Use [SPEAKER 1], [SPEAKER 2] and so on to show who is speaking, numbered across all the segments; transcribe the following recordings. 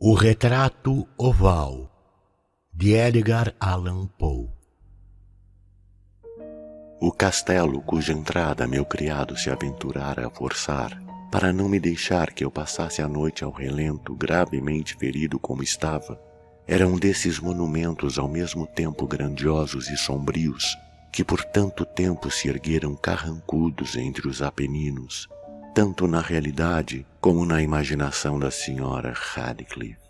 [SPEAKER 1] O Retrato Oval, de Edgar Allan Poe.
[SPEAKER 2] O castelo cuja entrada meu criado se aventurara a forçar, para não me deixar que eu passasse a noite ao relento, gravemente ferido como estava, era um desses monumentos ao mesmo tempo grandiosos e sombrios, que por tanto tempo se ergueram carrancudos entre os Apeninos, tanto na realidade como na imaginação da senhora Radcliffe.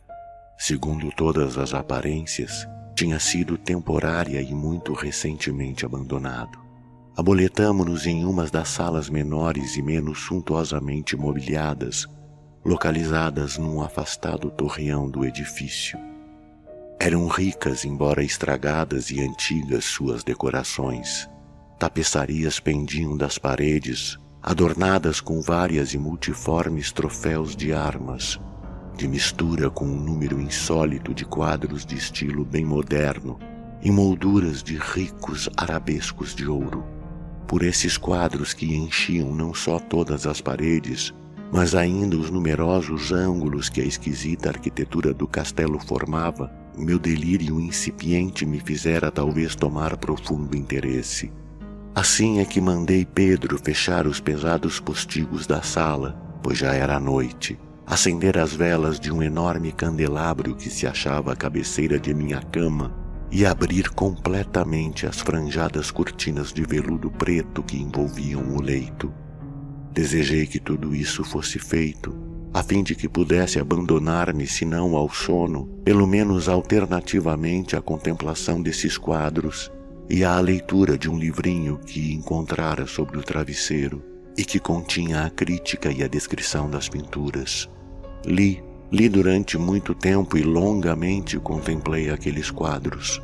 [SPEAKER 2] Segundo todas as aparências, tinha sido temporária e muito recentemente abandonado. Aboletamo-nos em umas das salas menores e menos suntuosamente mobiliadas, localizadas num afastado torreão do edifício. Eram ricas, embora estragadas e antigas, suas decorações. Tapeçarias pendiam das paredes, adornadas com várias e multiformes troféus de armas, de mistura com um número insólito de quadros de estilo bem moderno, em molduras de ricos arabescos de ouro. Por esses quadros que enchiam não só todas as paredes, mas ainda os numerosos ângulos que a esquisita arquitetura do castelo formava, meu delírio incipiente me fizera talvez tomar profundo interesse. Assim é que mandei Pedro fechar os pesados postigos da sala, pois já era noite, acender as velas de um enorme candelabro que se achava à cabeceira de minha cama e abrir completamente as franjadas cortinas de veludo preto que envolviam o leito. Desejei que tudo isso fosse feito, a fim de que pudesse abandonar-me, se não ao sono, pelo menos alternativamente à contemplação desses quadros e à leitura de um livrinho que encontrara sobre o travesseiro e que continha a crítica e a descrição das pinturas. Li durante muito tempo e longamente contemplei aqueles quadros.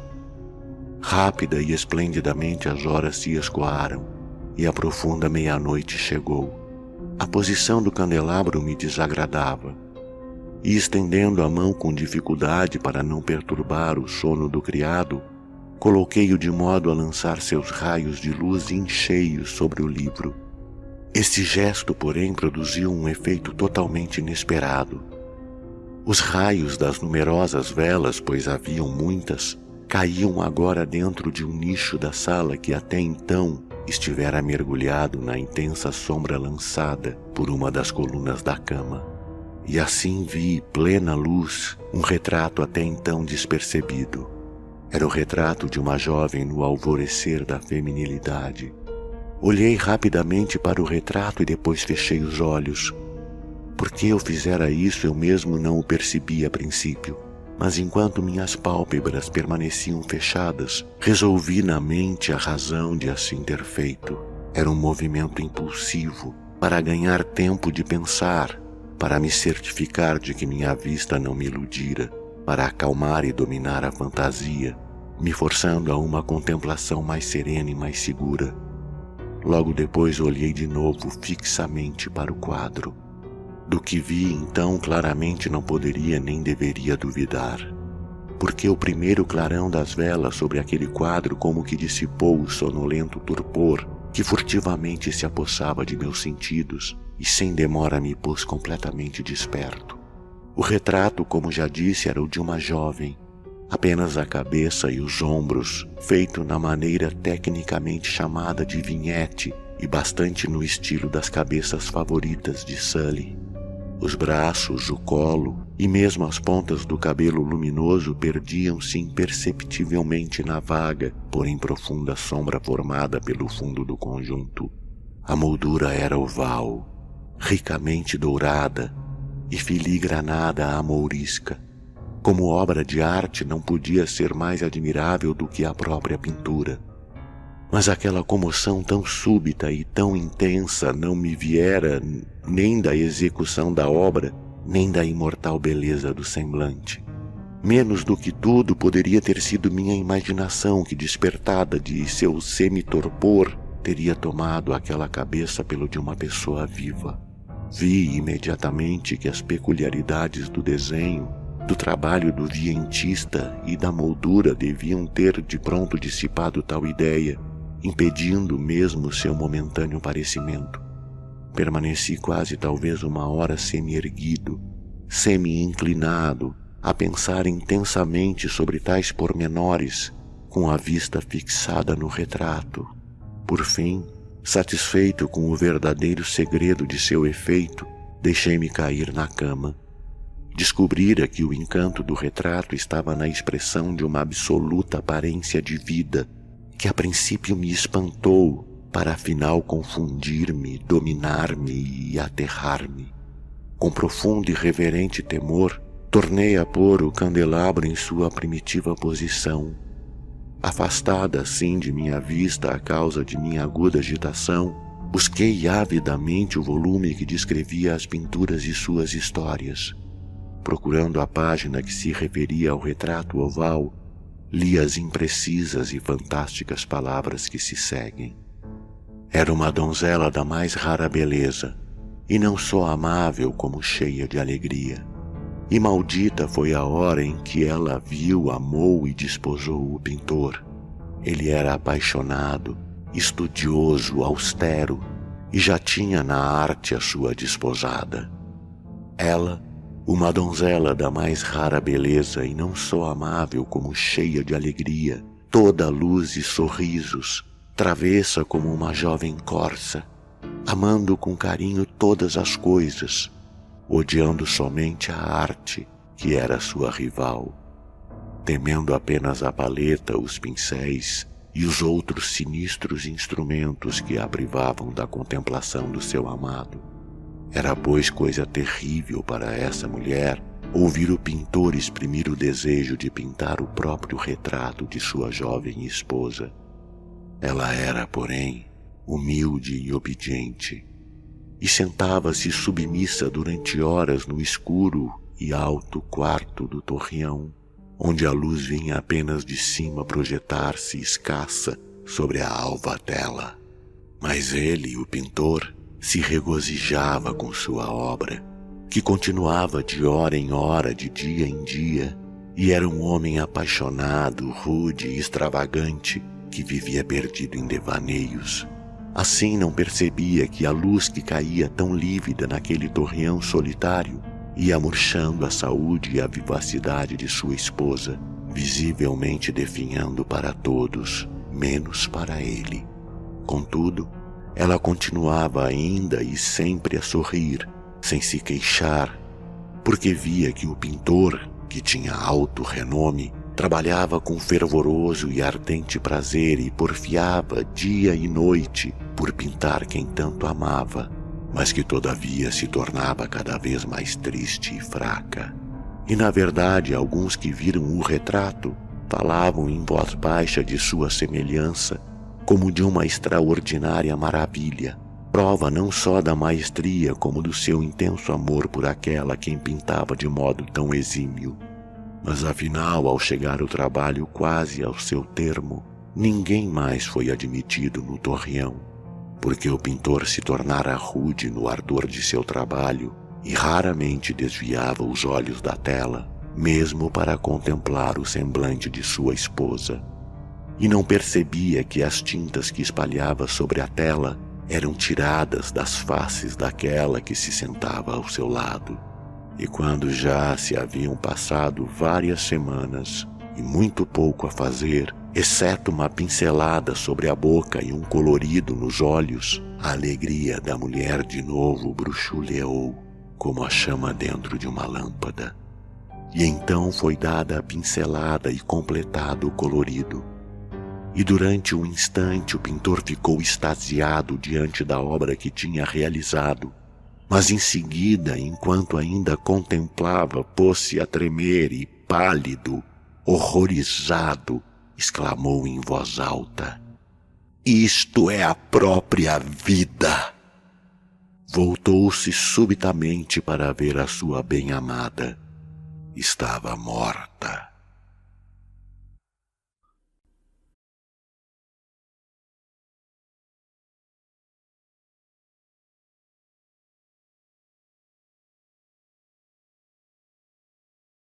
[SPEAKER 2] Rápida e esplendidamente as horas se escoaram e a profunda meia-noite chegou. A posição do candelabro me desagradava e, estendendo a mão com dificuldade para não perturbar o sono do criado, coloquei-o de modo a lançar seus raios de luz em cheio sobre o livro. Esse gesto, porém, produziu um efeito totalmente inesperado. Os raios das numerosas velas, pois haviam muitas, caíam agora dentro de um nicho da sala que até então estivera mergulhado na intensa sombra lançada por uma das colunas da cama. E assim vi, plena luz, um retrato até então despercebido. Era o retrato de uma jovem no alvorecer da feminilidade. Olhei rapidamente para o retrato e depois fechei os olhos. Por que eu fizera isso eu mesmo não o percebi a princípio, mas enquanto minhas pálpebras permaneciam fechadas, resolvi na mente a razão de assim ter feito. Era um movimento impulsivo, para ganhar tempo de pensar, para me certificar de que minha vista não me iludira, para acalmar e dominar a fantasia, me forçando a uma contemplação mais serena e mais segura. Logo depois olhei de novo fixamente para o quadro. Do que vi então claramente não poderia nem deveria duvidar, porque o primeiro clarão das velas sobre aquele quadro como que dissipou o sonolento torpor que furtivamente se apossava de meus sentidos e sem demora me pôs completamente desperto. O retrato, como já disse, era o de uma jovem, apenas a cabeça e os ombros, feito na maneira tecnicamente chamada de vinhete e bastante no estilo das cabeças favoritas de Sully. Os braços, o colo e mesmo as pontas do cabelo luminoso perdiam-se imperceptivelmente na vaga, porém profunda sombra formada pelo fundo do conjunto. A moldura era oval, ricamente dourada e filigranada à mourisca. Como obra de arte não podia ser mais admirável do que a própria pintura. Mas aquela comoção tão súbita e tão intensa não me viera nem da execução da obra, nem da imortal beleza do semblante. Menos do que tudo poderia ter sido minha imaginação que, despertada de seu semi-torpor, teria tomado aquela cabeça pelo de uma pessoa viva. Vi imediatamente que as peculiaridades do desenho, do trabalho do vientista e da moldura deviam ter de pronto dissipado tal ideia, impedindo mesmo seu momentâneo parecimento. Permaneci quase talvez uma hora semi-erguido, semi-inclinado, a pensar intensamente sobre tais pormenores, com a vista fixada no retrato. Por fim, satisfeito com o verdadeiro segredo de seu efeito, deixei-me cair na cama. Descobrira que o encanto do retrato estava na expressão de uma absoluta aparência de vida, que a princípio me espantou, para afinal confundir-me, dominar-me e aterrar-me. Com profundo e reverente temor, tornei a pôr o candelabro em sua primitiva posição. Afastada assim de minha vista a causa de minha aguda agitação, busquei avidamente o volume que descrevia as pinturas de suas histórias. Procurando a página que se referia ao retrato oval, li as imprecisas e fantásticas palavras que se seguem. Era uma donzela da mais rara beleza, e não só amável como cheia de alegria. E maldita foi a hora em que ela viu, amou e desposou o pintor. Ele era apaixonado, estudioso, austero, e já tinha na arte a sua desposada. Ela, uma donzela da mais rara beleza e não só amável como cheia de alegria, toda luz e sorrisos, travessa como uma jovem corça, amando com carinho todas as coisas, odiando somente a arte, que era sua rival, temendo apenas a paleta, os pincéis e os outros sinistros instrumentos que a privavam da contemplação do seu amado. Era, pois, coisa terrível para essa mulher ouvir o pintor exprimir o desejo de pintar o próprio retrato de sua jovem esposa. Ela era, porém, humilde e obediente, e sentava-se submissa durante horas no escuro e alto quarto do torreão, onde a luz vinha apenas de cima projetar-se escassa sobre a alva tela. Mas ele, o pintor, se regozijava com sua obra, que continuava de hora em hora, de dia em dia, e era um homem apaixonado, rude e extravagante, que vivia perdido em devaneios. Assim não percebia que a luz que caía tão lívida naquele torreão solitário ia murchando a saúde e a vivacidade de sua esposa, visivelmente definhando para todos, menos para ele. Contudo, ela continuava ainda e sempre a sorrir, sem se queixar, porque via que o pintor, que tinha alto renome, trabalhava com fervoroso e ardente prazer e porfiava dia e noite por pintar quem tanto amava, mas que todavia se tornava cada vez mais triste e fraca. E na verdade alguns que viram o retrato falavam em voz baixa de sua semelhança como de uma extraordinária maravilha, prova não só da maestria como do seu intenso amor por aquela quem pintava de modo tão exímio. Mas afinal, ao chegar o trabalho quase ao seu termo, ninguém mais foi admitido no torreão, porque o pintor se tornara rude no ardor de seu trabalho e raramente desviava os olhos da tela, mesmo para contemplar o semblante de sua esposa. E não percebia que as tintas que espalhava sobre a tela eram tiradas das faces daquela que se sentava ao seu lado. E quando já se haviam passado várias semanas e muito pouco a fazer, exceto uma pincelada sobre a boca e um colorido nos olhos, a alegria da mulher de novo bruxuleou, como a chama dentro de uma lâmpada. E então foi dada a pincelada e completado o colorido. E durante um instante o pintor ficou extasiado diante da obra que tinha realizado, mas em seguida, enquanto ainda contemplava, pôs-se a tremer e, pálido, horrorizado, exclamou em voz alta: "Isto é a própria vida!" Voltou-se subitamente para ver a sua bem-amada. Estava morta.